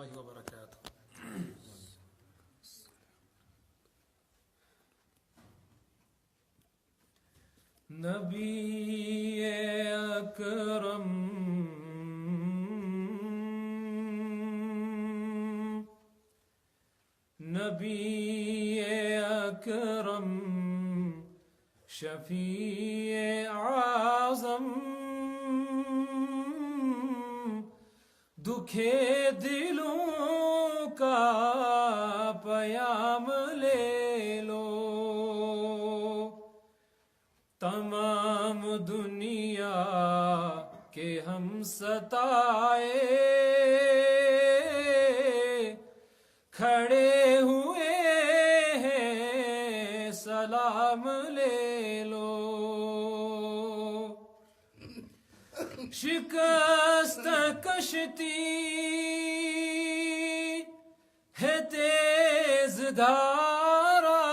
اللہ وبرکاتہ۔ نبی اکرم نبی اکرم شفیع اعظم دکھے دلوں کا پیام لے لو، تمام دنیا کے ہم ستائے کھڑے ہوئے ہیں، سلام لے لو۔ شکست کشتی ہے تیز دھارا،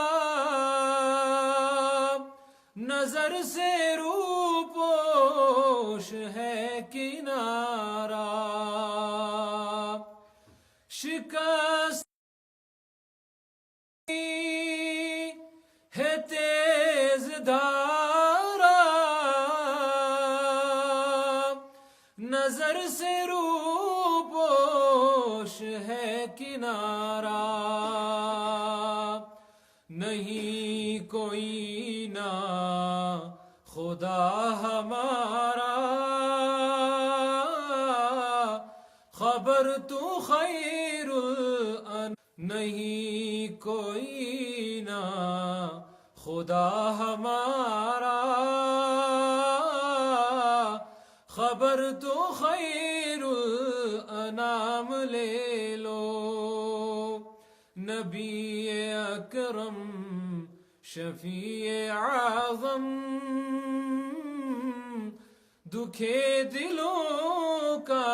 نظر سے روپوش ہے کنارہ، شکست ہے تیز دھارا، نظر سے روپوش ہے کنارہ، نہیں کوئی نہ خدا ہمارا، خبر تو خیر نہیں کوئی نہ خدا ہمارا، خبر تو خیر الانام لے لو۔ نبی اکرم شفیع اعظم دکھے دلوں کا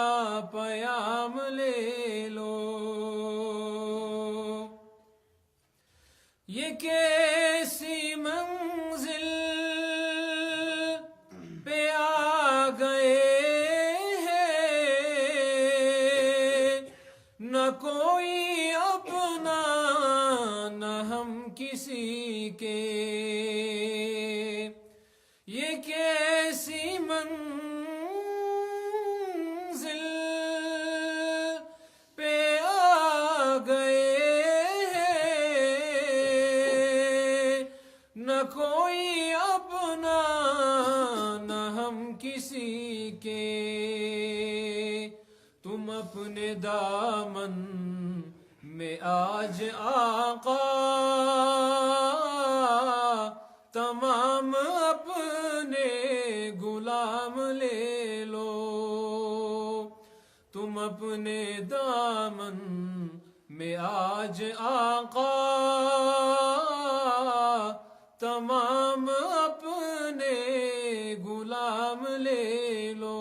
پیام لے لو۔ یہ کیسی منزل پہ آ گئے ہیں، نہ کوئی اپنا نہ ہم کسی کے، یہ کیسی منزل پہ آ گئے ہیں، نہ کوئی اپنا نہ ہم کسی کے، تم اپنے دامن میں آج آقا تمام اپنے غلام لے لو، تم اپنے دامن میں آج آقا تمام اپنے غلام لے لو۔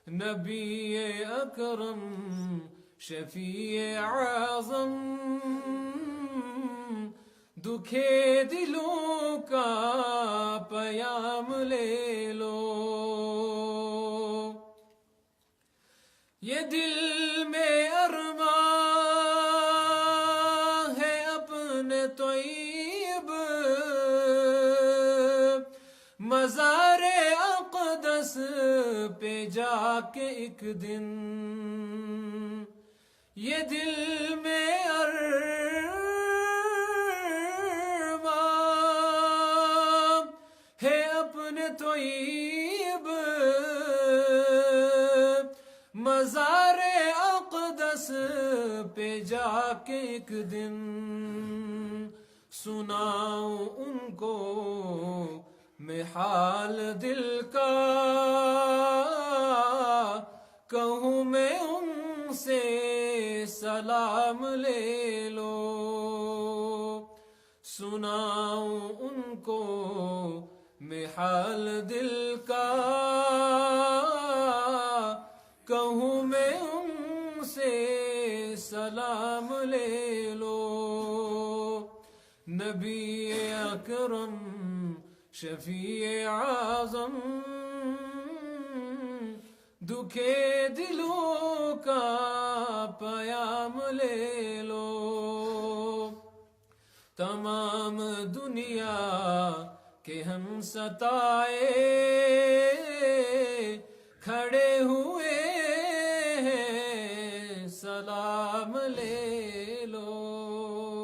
نبی اکرم شفیع اعظم دکھے دلوں کا پیام لے لو۔ یہ دل میں ارمان ہے اپنے طیب مزار اقدس پہ جا کے ایک دن، یہ دل میں ہے اپنے طیب مزار اقدس پہ جا کے ایک دن، سناؤں ان کو میں حال دل کا، کہوں میں ان سے سلام لے لو، سناؤں ان کو میں حال دل کا، کہوں میں ان سے سلام لے لو۔ نبی اکرم شفیع اعظم دکھے دلوں کا سلام لے لو. تمام دنیا کے ہم ستائے کھڑے ہوئے ہیں، سلام لے لو.